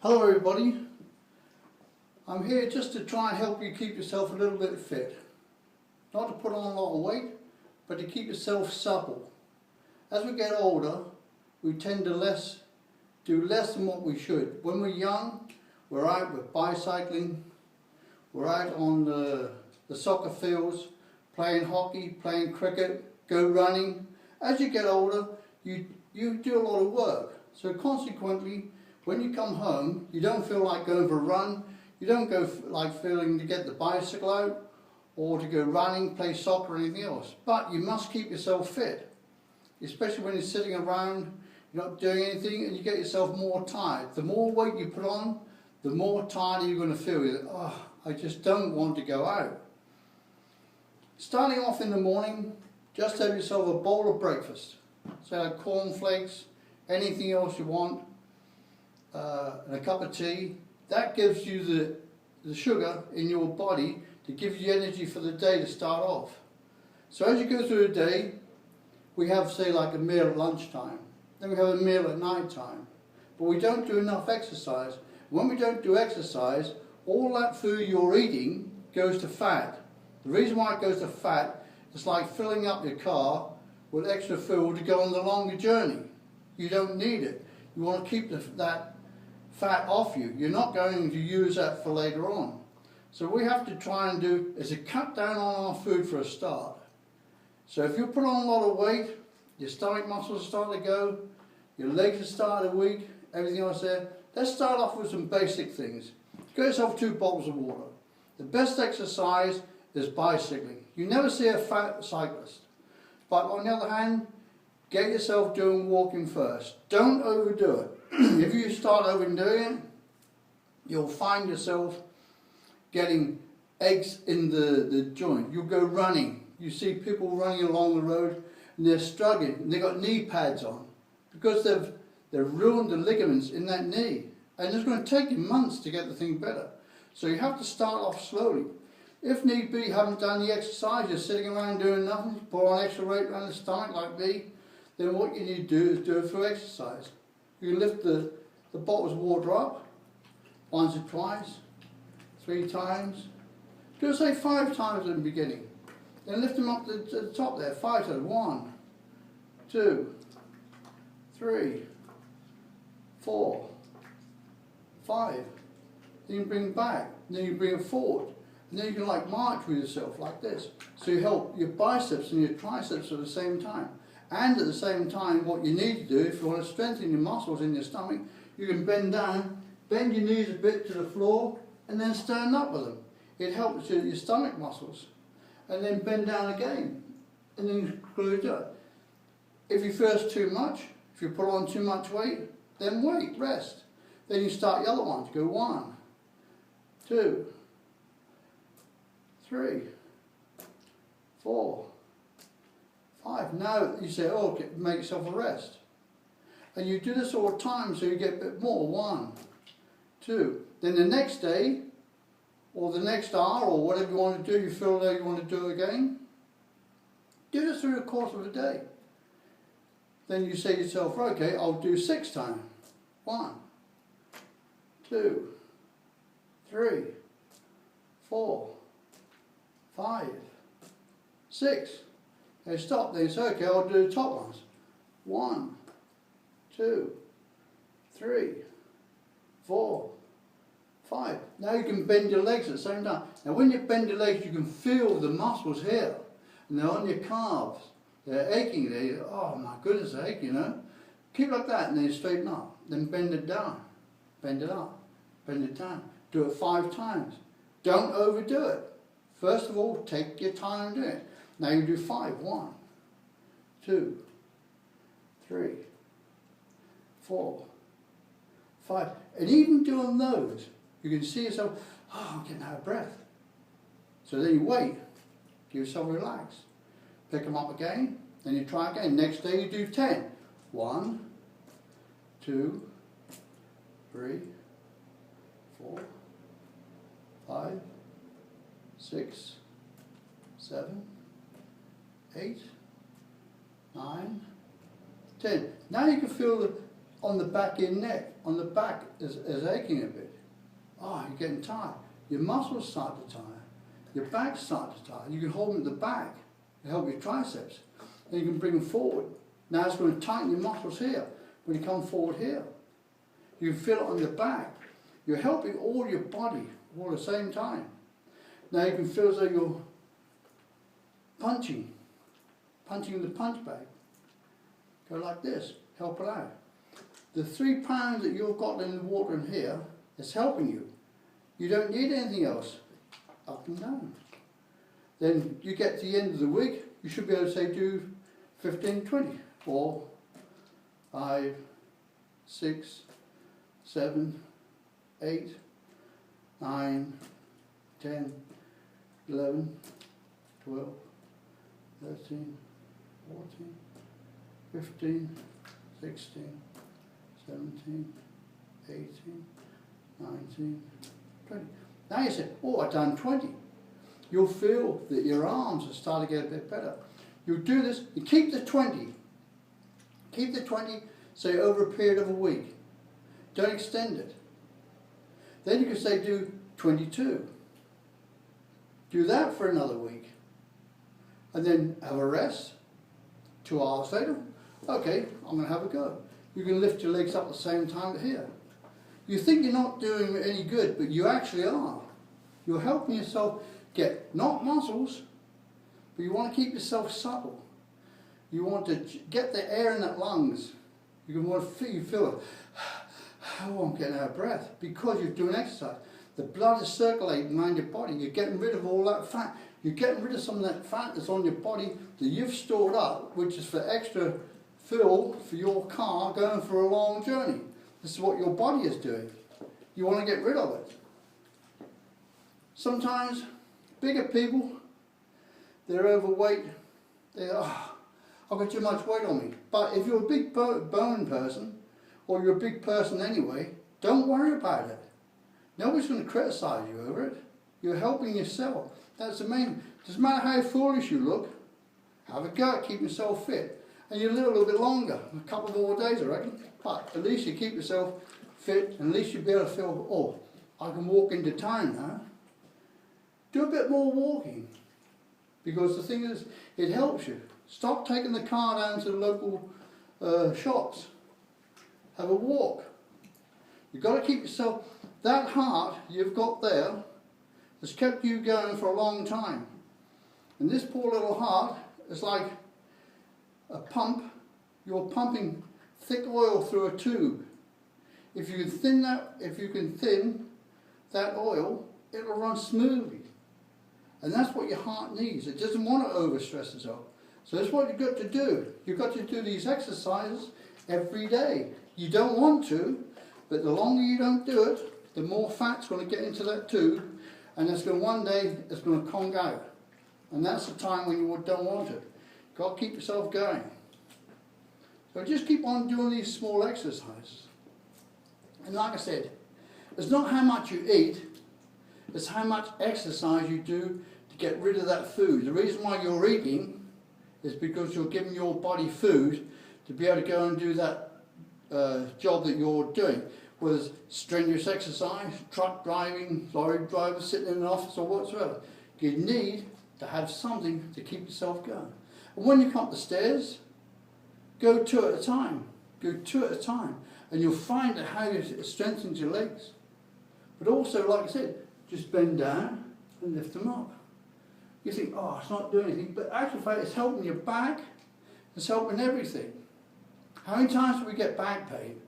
Hello everybody, I'm here just to try and help you keep yourself a little bit fit. Not to put on a lot of weight, but to keep yourself supple. As we get older, we tend to do less than what we should. When we're young, we're out with bicycling, we're out on the soccer fields, playing hockey, playing cricket, go running. As you get older, you do a lot of work. So consequently, when you come home, you don't feel like going for a run, you don't go like feeling to get the bicycle out, or to go running, play soccer or anything else. But you must keep yourself fit, especially when you're sitting around, you're not doing anything, and you get yourself more tired. The more weight you put on, the more tired you're going to feel. You're like, oh, I just don't want to go out. Starting off in the morning, just have yourself a bowl of breakfast. So like cornflakes, anything else you want, and a cup of tea. That gives you the sugar in your body to give you energy for the day to start off. So as you go through the day, we have, say, like a meal at lunchtime, then we have a meal at night time, but we don't do enough exercise. When we don't do exercise, all that food you're eating goes to fat. The reason why it goes to fat is like filling up your car with extra fuel to go on the longer journey. You don't need it. You want to keep that fat off you. You're not going to use that for later on. So what we have to try and do is to cut down on our food for a start. So if you put on a lot of weight, your stomach muscles start to go, your legs are starting weak, everything else there. Let's start off with some basic things. Get yourself 2 bottles of water. The best exercise is bicycling. You never see a fat cyclist. But on the other hand, get yourself doing walking first. Don't overdo it. If you start overdoing it, you'll find yourself getting aches in the joint. You'll go running. You see people running along the road and they're struggling. And they've got knee pads on because they've ruined the ligaments in that knee. And it's going to take you months to get the thing better. So you have to start off slowly. If need be, you haven't done the exercise, you're sitting around doing nothing, put on extra weight around the stomach like me, then what you need to do is do it through exercise. You can lift the bottles of water up, once or twice, 3 times. Do say 5 times in the beginning. Then lift them up to the top there, 5 times. 1, 2, 3, 4, 5. Then you bring it back, then you bring it forward. And then you can like march with yourself like this. So you help your biceps and your triceps at the same time. And at the same time, what you need to do, if you want to strengthen your muscles in your stomach, you can bend down, bend your knees a bit to the floor, and then stand up with them. It helps your stomach muscles. And then bend down again, and then glue it up. If you feel it's too much, if you put on too much weight, then wait, rest. Then you start the other ones. Go 1, 2, 3, 4, 5. Now you say, oh, okay, make yourself a rest. And you do this all the time so you get a bit more. 1, 2. Then the next day, or the next hour, or whatever you want to do, you feel like you want to do it again. Do this through the course of the day. Then you say to yourself, okay, I'll do 6 times. 1, 2, 3, 4, 5, 6. Then stop. Then you say, okay, I'll do the top ones. 1, 2, 3, 4, 5. Now you can bend your legs at the same time. Now when you bend your legs, you can feel the muscles here. And they're on your calves. They're aching there. You go, oh my goodness, they ache, you know. Keep like that and then you straighten up. Then bend it down. Bend it up. Bend it down. Do it 5 times. Don't overdo it. First of all, take your time doing it. Now you do 5. 1, 2, 3, 4, 5. And even doing those, you can see yourself, oh, I'm getting out of breath. So then you wait. Give yourself a relax. Pick them up again. Then you try again. Next day you do 10. 1, 2, 3, 4, 5, 6, 7, 8, 9, 10. Now you can feel on the back of your neck, on the back is aching a bit. Oh, you're getting tired. Your muscles start to tire. Your back starts to tire. You can hold them at the back to help your triceps. And you can bring them forward. Now it's going to tighten your muscles here when you come forward here. You can feel it on the back. You're helping all your body all at the same time. Now you can feel as though you're punching the punch bag. Go like this, help it out. The 3 pounds that you've got in the water in here is helping you. You don't need anything else. Up and down. Then you get to the end of the week, you should be able to say do 15, 20, 4, 5, 6, 7, 8, 9, 10, 11, 12, 13, 14, 15, 16, 17, 18, 19, 20. Now you say, oh, I've done 20. You'll feel that your arms are starting to get a bit better. You'll do this, you keep the 20. Keep the 20, say, over a period of a week. Don't extend it. Then you can say do 22. Do that for another week. And then have a rest. 2 hours later, okay, I'm going to have a go. You can lift your legs up at the same time here. You think you're not doing any good, but you actually are. You're helping yourself get, not muscles, but you want to keep yourself supple. You want to get the air in the lungs. You want to feel it. Oh, I'm getting out of breath because you're doing exercise. The blood is circulating around your body. You're getting rid of all that fat. You're getting rid of some of that fat that's on your body that you've stored up, which is for extra fuel for your car going for a long journey. This is what your body is doing. You want to get rid of it. Sometimes, bigger people, they're overweight. I've got too much weight on me. But if you're a big bone person, or you're a big person anyway, don't worry about it. Nobody's going to criticize you over it. You're helping yourself. That's the main. Doesn't matter how foolish you look, have a go at keeping yourself fit. And you live a little bit longer, a couple more days I reckon. But at least you keep yourself fit, and at least you'll be able to feel, oh, I can walk into town now. Do a bit more walking. Because the thing is, it helps you. Stop taking the car down to the local shops. Have a walk. You've got to keep yourself, that heart you've got there has kept you going for a long time. And this poor little heart is like a pump. You're pumping thick oil through a tube. If you can thin that oil, it'll run smoothly. And that's what your heart needs. It doesn't want to overstress itself. So that's what you've got to do. You've got to do these exercises every day. You don't want to, but the longer you don't do it, the more fat's going to get into that tube, and it's going to, one day it's going to conk out. And that's the time when you don't want it. You've got to keep yourself going. So just keep on doing these small exercises. And like I said, it's not how much you eat, it's how much exercise you do to get rid of that food. The reason why you're eating is because you're giving your body food to be able to go and do that job that you're doing, whether it's strenuous exercise, truck driving, lorry driver, sitting in an office or whatsoever. You need to have something to keep yourself going. And when you come up the stairs, go 2 at a time. Go 2 at a time. And you'll find out how it strengthens your legs. But also, like I said, just bend down and lift them up. You think, oh, it's not doing anything, but actually, it's helping your back, it's helping everything. How many times do we get back pain?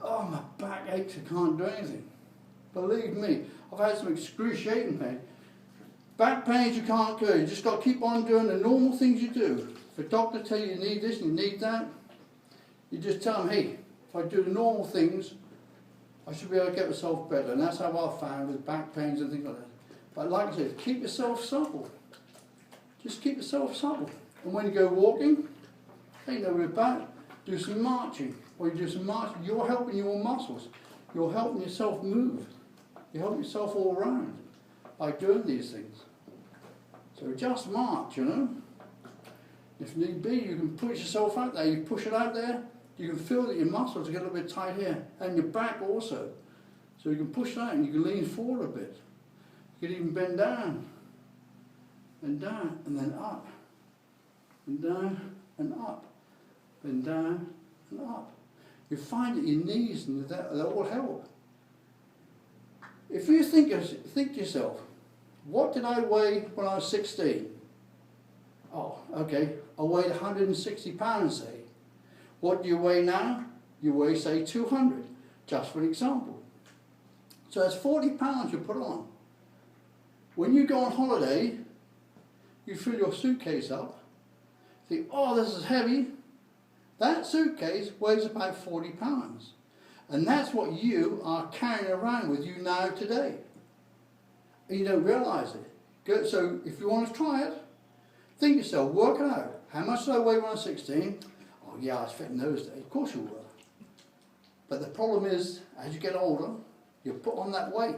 Oh, my back aches, I can't do anything. Believe me, I've had some excruciating pain. Back pains you can't do, you just got to keep on doing the normal things you do. If a doctor tells you you need this and you need that, you just tell them, hey, if I do the normal things, I should be able to get myself better. And that's how I found with back pains and things like that. But like I said, keep yourself supple. Just keep yourself supple. And when you go walking, ain't no way back. Do some marching. When you do some marching, you're helping your muscles. You're helping yourself move. You're helping yourself all around by doing these things. So just march, you know. If need be, you can push yourself out there. You push it out there, you can feel that your muscles get a little bit tight here, and your back also. So you can push that and you can lean forward a bit. You can even bend down, and down, and then up, and down, and up, and down, and up. You find that your knees and that all help. If you think to yourself, what did I weigh when I was 16? Oh, okay, I weighed 160 pounds, say. What do you weigh now? You weigh, say, 200, just for an example. So that's 40 pounds you put on. When you go on holiday, you fill your suitcase up, think, oh, this is heavy. That suitcase weighs about 40 pounds. And that's what you are carrying around with you now today. And you don't realise it. Good. So if you want to try it, think yourself, work it out. How much did I weigh when I was 16? Oh yeah, I was fit in those days. Of course you were. But the problem is, as you get older, you put on that weight.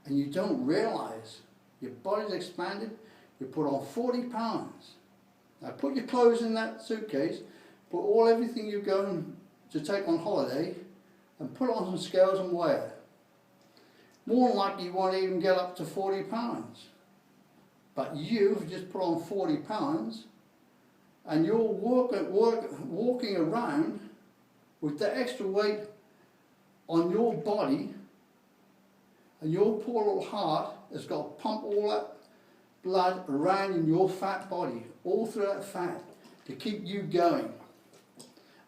And you don't realise your body's expanded, you put on 40 pounds. Now put your clothes in that suitcase, put everything you're going to take on holiday, and put on some scales and weigh it. More than likely you won't even get up to 40 pounds. But you've just put on 40 pounds, and you're walking around with the extra weight on your body, and your poor little heart has got to pump all that blood around in your fat body, all through that fat, to keep you going.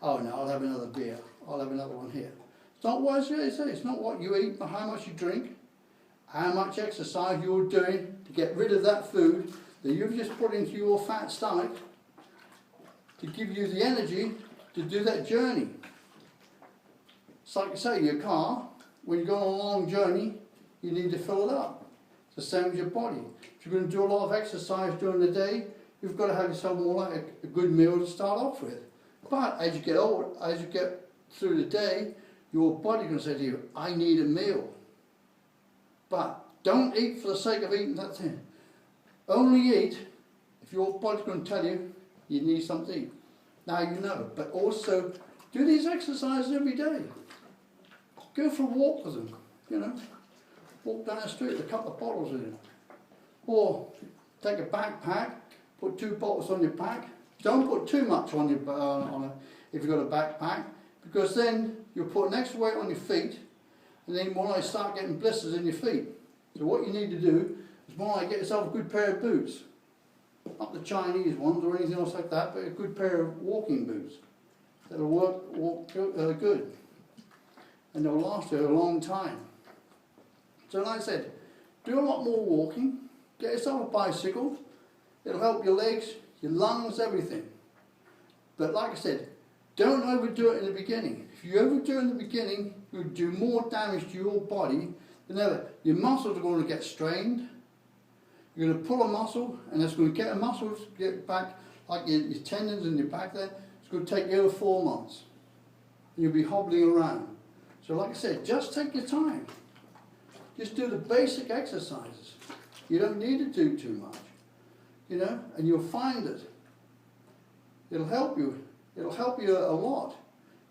Oh no, I'll have another beer. I'll have another one here. It's not what I say. It's not what you eat, but how much you drink, how much exercise you're doing to get rid of that food that you've just put into your fat stomach to give you the energy to do that journey. It's like, say, your car, when you go on a long journey, you need to fill it up. It's the same as your body. If you're going to do a lot of exercise during the day, you've got to have yourself more like a good meal to start off with. But as you get old, as you get through the day, your body's going to say to you, I need a meal. But don't eat for the sake of eating, that's it. Only eat if your body's going to tell you you need something to eat. Now you know, but also do these exercises every day. Go for a walk with them, you know. Walk down the street with a couple of bottles in it. Or take a backpack, put 2 bottles on your back. Don't put too much on your if you've got a backpack, because then you'll put an extra weight on your feet, and then more like start getting blisters in your feet. So what you need to do is more like get yourself a good pair of boots. Not the Chinese ones or anything else like that, but a good pair of walking boots. That'll work good. And they'll last you a long time. So like I said, do a lot more walking. Get yourself a bicycle. It'll help your legs, your lungs, everything. But like I said, don't overdo it in the beginning. If you overdo it in the beginning, you'll do more damage to your body than ever. Your muscles are going to get strained. You're going to pull a muscle, and it's going to get a muscle to get back, like your tendons in your back there. It's going to take you over 4 months. And you'll be hobbling around. So like I said, just take your time. Just do the basic exercises. You don't need to do too much, you know, and you'll find it. It'll help you. It'll help you a lot,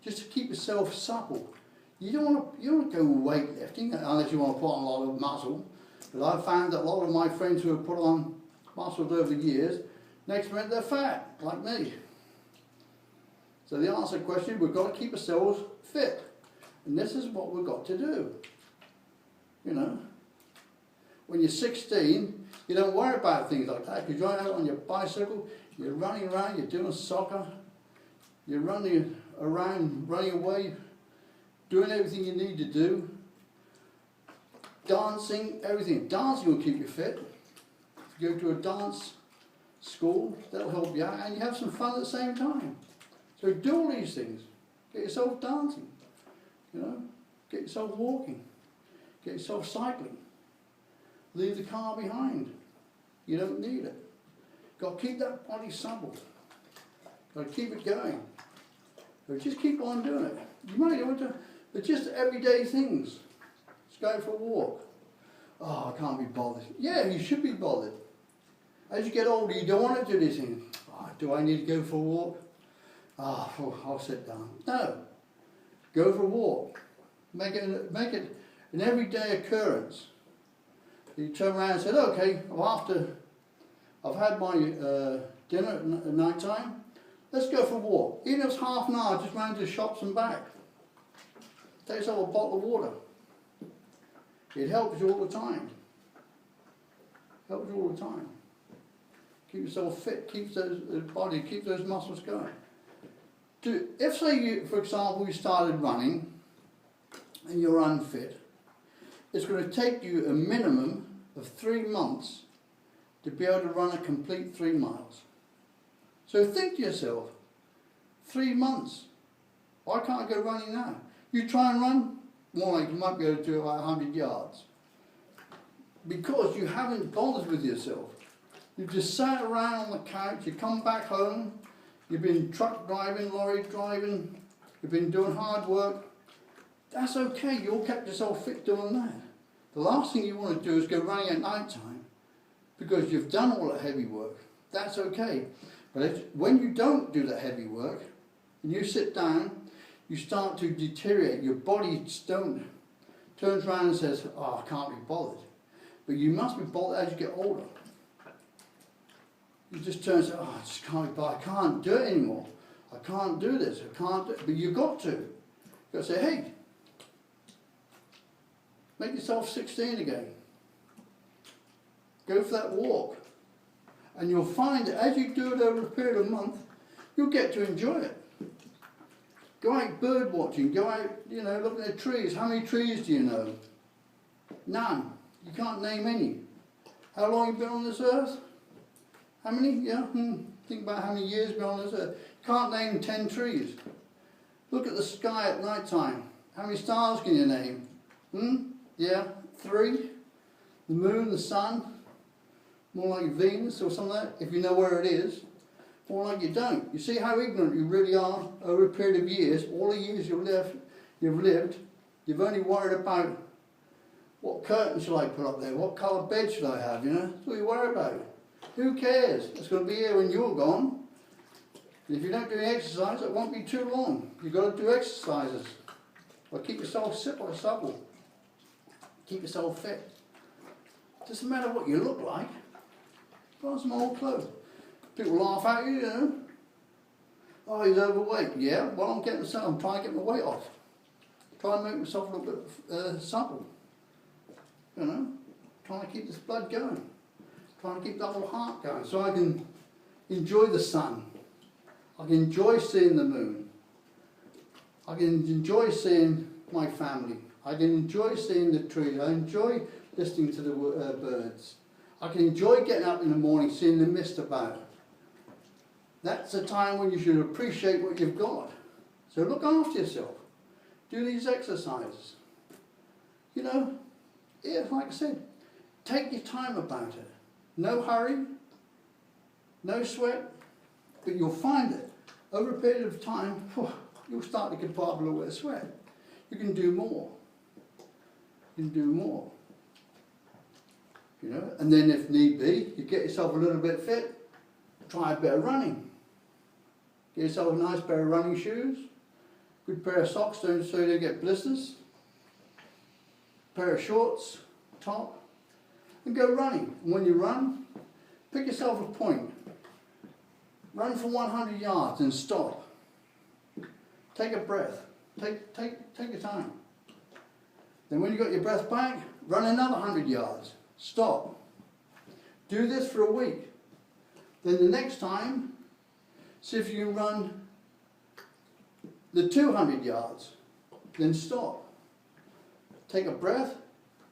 just to keep yourself supple. You don't want to go weightlifting unless you want to put on a lot of muscle. But I've found that a lot of my friends who have put on muscles over the years, next minute they're fat, like me. So the answer to the question, we've got to keep ourselves fit. And this is what we've got to do. You know, when you're 16, you don't worry about things like that. If you're going out on your bicycle, you're running around, you're doing soccer, you're running around, running away, doing everything you need to do, dancing, everything. Dancing will keep you fit. If you go to a dance school, that'll help you out, and you have some fun at the same time. So do all these things. Get yourself dancing, you know, get yourself walking. Get yourself cycling. Leave the car behind. You don't need it. Got to keep that body supple. Got to keep it going. So just keep on doing it. You might do it, but just everyday things. Just go for a walk. Oh, I can't be bothered. Yeah, you should be bothered. As you get older, you don't want to do these things. Oh, do I need to go for a walk? I'll sit down. No, go for a walk. Make it an everyday occurrence. You turn around and say, okay, well, after I've had my dinner at night time, let's go for a walk. Even if it's half an hour, just round to the shops and back. Take yourself a bottle of water. It helps you all the time. Helps you all the time. Keep yourself fit, keeps those body, keep those muscles going. If say you, for example, you started running and you're unfit, it's going to take you a minimum of 3 months to be able to run a complete 3 miles. So think to yourself, 3 months, why can't I go running now? You try and run, more like you might be able to do about 100 yards. Because you haven't bothered with yourself. You've just sat around on the couch, you come back home, you've been truck driving, lorry driving, you've been doing hard work. That's okay, you all kept yourself fit doing that. The last thing you want to do is go running at night time because you've done all that heavy work. That's okay. But when you don't do that heavy work and you sit down, you start to deteriorate. Your body turns around and says, I can't be bothered. But you must be bothered as you get older. You just turn and say, I just can't be bothered. I can't do it anymore. I can't do this. I can't do it. But you've got to. You've got to say, hey, make yourself 16 again. Go for that walk. And you'll find that as you do it over a period of a month, you'll get to enjoy it. Go out bird watching, go out, looking at trees. How many trees do you know? None. You can't name any. How long have you been on this earth? How many? Yeah? Think about how many years you've been on this earth. You can't name 10 trees. Look at the sky at night time. How many stars can you name? Yeah? 3? The moon, the sun, more like Venus or something like that, if you know where it is. More like you don't. You see how ignorant you really are over a period of years. All the years you've lived, you've only worried about what curtain shall I put up there, what colour bed should I have, That's all you worry about. Who cares? It's going to be here when you're gone. And if you don't do any exercise, it won't be too long. You've got to do exercises. Or keep yourself supple. Keep yourself fit. Doesn't matter what you look like. Put on some old clothes. People laugh at you, Oh, he's overweight. Yeah, well, I'm trying to get my weight off. Trying to make myself a little bit supple. Trying to keep this blood going. Trying to keep that little heart going so I can enjoy the sun. I can enjoy seeing the moon. I can enjoy seeing my family. I can enjoy seeing the trees. I enjoy listening to the birds. I can enjoy getting up in the morning, seeing the mist about. That's a time when you should appreciate what you've got. So look after yourself. Do these exercises. Like I said, take your time about it. No hurry, no sweat, but you'll find that over a period of time, you'll start to get part of a little bit of sweat. You can do more. You can do more. And then if need be, you get yourself a little bit fit, try a bit of running. Get yourself a nice pair of running shoes, good pair of socks so you don't get blisters, pair of shorts, top, and go running. And when you run, pick yourself a point. Run for 100 yards and stop. Take a breath. Take your time. Then when you got your breath back, run another 100 yards. Stop. Do this for a week. Then the next time, see if you can run the 200 yards. Then stop. Take a breath.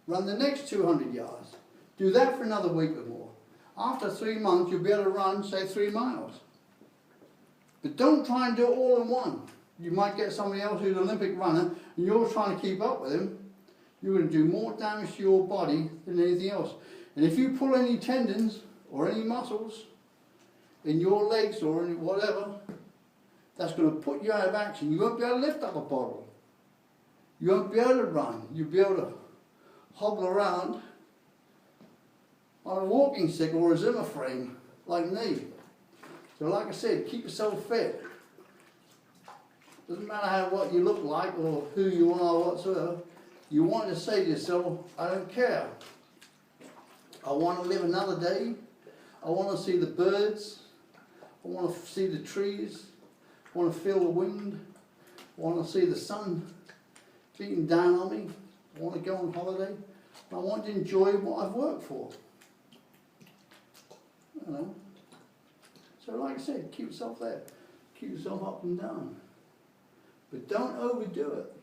Run the next 200 yards. Do that for another week or more. After 3 months, you'll be able to run, say, 3 miles. But don't try and do it all in one. You might get somebody else who's an Olympic runner, and you're trying to keep up with him. You're going to do more damage to your body than anything else. And if you pull any tendons or any muscles in your legs or in whatever, that's going to put you out of action. You won't be able to lift up a bottle. You won't be able to run. You'll be able to hobble around on a walking stick or a Zimmer frame like me. So like I said, keep yourself fit. Doesn't matter what you look like or who you are whatsoever. You want to say to yourself, I don't care. I want to live another day. I want to see the birds. I want to see the trees. I want to feel the wind. I want to see the sun beating down on me. I want to go on holiday. I want to enjoy what I've worked for. You know. So like I said, keep yourself there. Keep yourself up and down. But don't overdo it.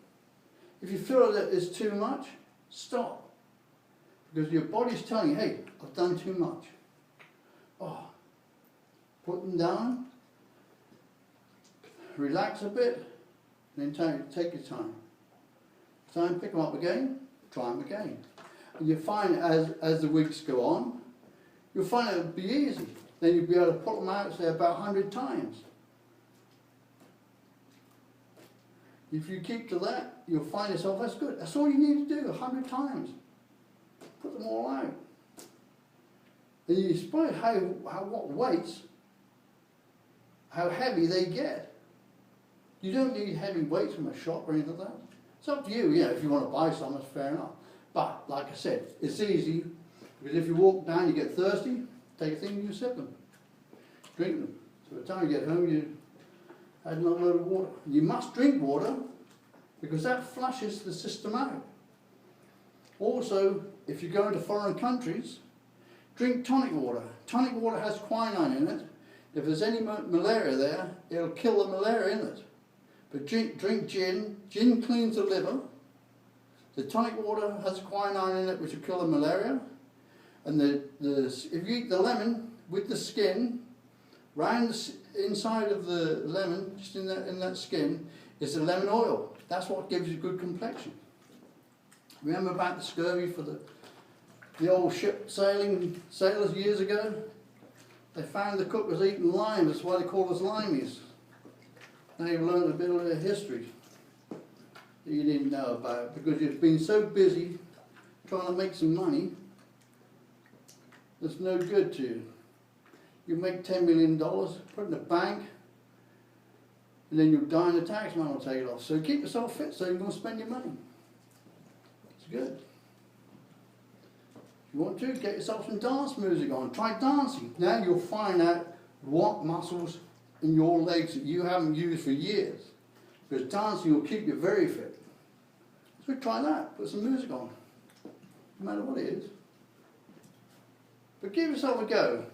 If you feel that it's too much, stop. Because your body's telling you, hey, I've done too much. Oh, put them down, relax a bit, and then take your time. Pick them up again, try them again. And you find as the weeks go on, you'll find it'll be easy. Then you'll be able to put them out, say, about 100 times. If you keep to that, you'll find yourself, that's good. That's all you need to do, 100 times. Put them all out. And you suppose what weights, how heavy they get. You don't need heavy weights from a shop or anything like that. It's up to you, if you want to buy some, that's fair enough. But, like I said, it's easy, because if you walk down, you get thirsty, take a thing and you sip them. Drink them. So by the time you get home, you add another load of water. You must drink water, because that flushes the system out. Also, if you go into foreign countries, drink tonic water. Tonic water has quinine in it. If there's any malaria there, it'll kill the malaria in it. But drink gin. Gin cleans the liver. The tonic water has quinine in it, which will kill the malaria. And if you eat the lemon with the skin, round the inside of the lemon, just in that skin, is the lemon oil. That's what gives you good complexion. Remember about the scurvy for the old ship sailors years ago? They found the cook was eating lime, that's why they call us limeys. Now you've learned a bit of their history that you didn't know about, because you've been so busy trying to make some money that's no good to you. You make $10 million, put it in the bank, and then you'll die and the tax man will take it off. So keep yourself fit so you're going to spend your money. It's good. If you want to, get yourself some dance music on. Try dancing. Now you'll find out what muscles in your legs that you haven't used for years. Because dancing will keep you very fit. So try that. Put some music on. No matter what it is. But give yourself a go.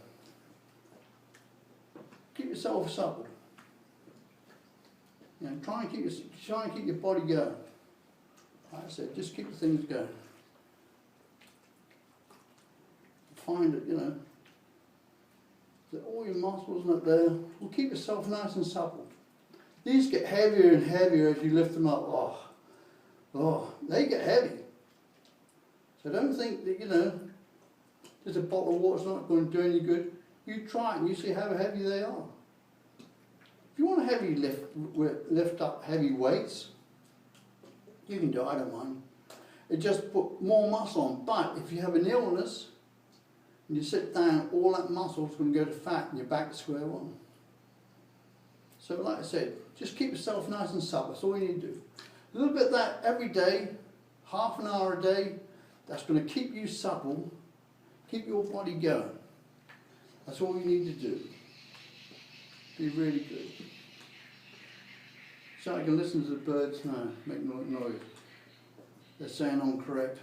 Keep yourself supple. Try and keep your body going. Like I said, just keep the things going. Find it, that all your muscles up there will keep yourself nice and supple. These get heavier and heavier as you lift them up. They get heavy. So don't think that, just a bottle of water's not going to do any good. You try it and you see how heavy they are. If you want to lift up heavy weights, you can do it, I don't mind. It just put more muscle on. But if you have an illness, and you sit down, all that muscle is going to go to fat and you're back to square one. So like I said, just keep yourself nice and supple. That's all you need to do. A little bit of that every day, half an hour a day, that's going to keep you supple, keep your body going. That's all you need to do. Be really good. So I can listen to the birds now, make noise. They're saying I'm correct.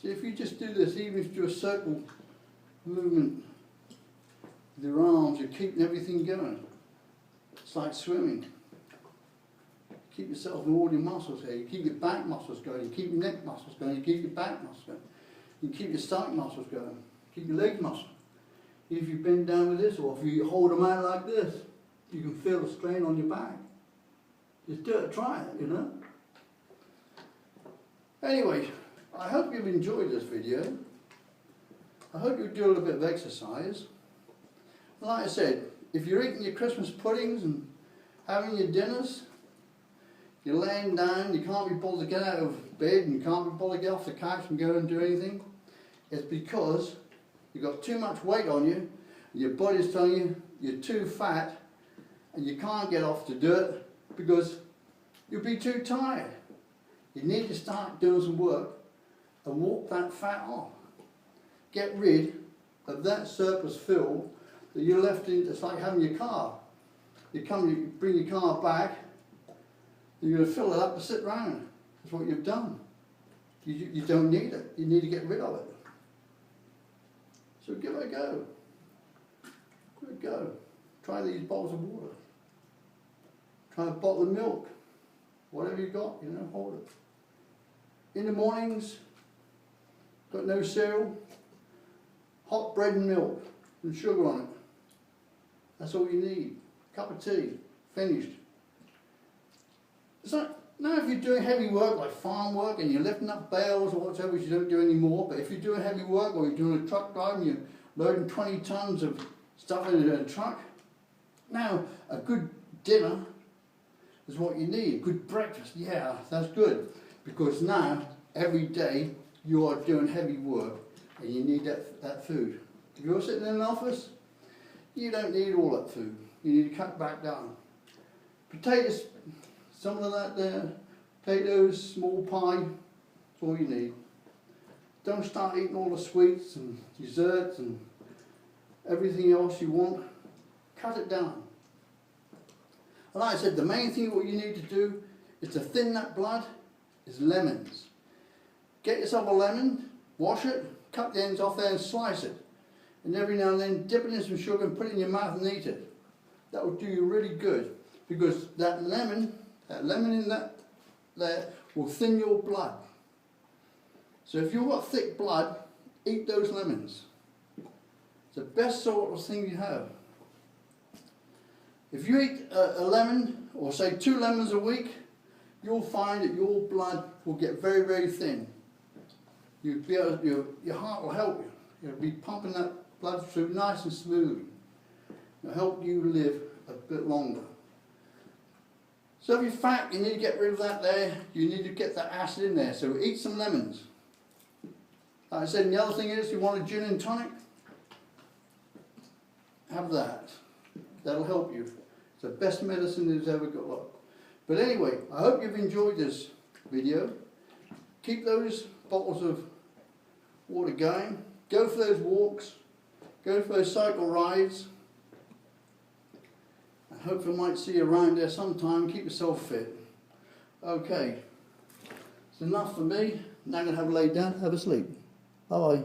See, if you just do this, even if you do a circle movement with your arms, you're keeping everything going. It's like swimming. Keep yourself and all your muscles here. You keep your back muscles going, you keep your neck muscles going, you keep your back muscles going. You keep your stomach muscles going, keep your leg muscles. If you bend down with this, or if you hold them out like this, you can feel the strain on your back. Just do it, try it, Anyway, I hope you've enjoyed this video. I hope you do a little bit of exercise. Like I said, if you're eating your Christmas puddings and having your dinners, you're laying down, you can't be bothered to get out of bed and you can't be bothered to get off the couch and go and do anything, it's because you've got too much weight on you and your body's telling you you're too fat and you can't get off to do it because you'll be too tired. You need to start doing some work and walk that fat off. Get rid of that surplus fuel that you left in. It's like having your car. You bring your car back, you're going to fill it up to sit round. That's what you've done. You don't need it. You need to get rid of it. So give it a go. Give it a go. Try these bottles of water. Try a bottle of milk. Whatever you got, you know, hold it. In the mornings, got no cereal, hot bread and milk and sugar on it. That's all you need. Cup of tea, finished. So now if you're doing heavy work like farm work and you're lifting up bales or whatever, which you don't do anymore, but if you're doing heavy work or you're doing a truck drive and you're loading 20 tons of stuff in a truck, now a good dinner is what you need. A good breakfast, yeah, that's good. Because now, every day, you are doing heavy work and you need that food. If you're sitting in an office, you don't need all that food. You need to cut back down. Potatoes, some of that there, potatoes, small pie, that's all you need. Don't start eating all the sweets and desserts and everything else you want. Cut it down. And like I said, the main thing what you need to do is to thin that blood is lemons. Get yourself a lemon, wash it, cut the ends off there and slice it. And every now and then dip it in some sugar and put it in your mouth and eat it. That will do you really good because that lemon in that there will thin your blood. So if you've got thick blood, eat those lemons. It's the best sort of thing you have. If you eat a lemon, or say 2 lemons a week, you'll find that your blood will get very, very thin. You'll be able to, your heart will help you. You'll be pumping that blood through nice and smooth. It'll help you live a bit longer. So if you're fat, you need to get rid of that there. You need to get that acid in there. So eat some lemons. Like I said, and the other thing is, you want a gin and tonic? Have that. That'll help you. It's the best medicine that's ever got. But anyway, I hope you've enjoyed this video. Keep those bottles of water going. Go for those walks. Go for those cycle rides. I hope I might see you around there sometime. Keep yourself fit. Okay. It's enough for me. Now I'm going to have a lay down, have a sleep. Bye-bye.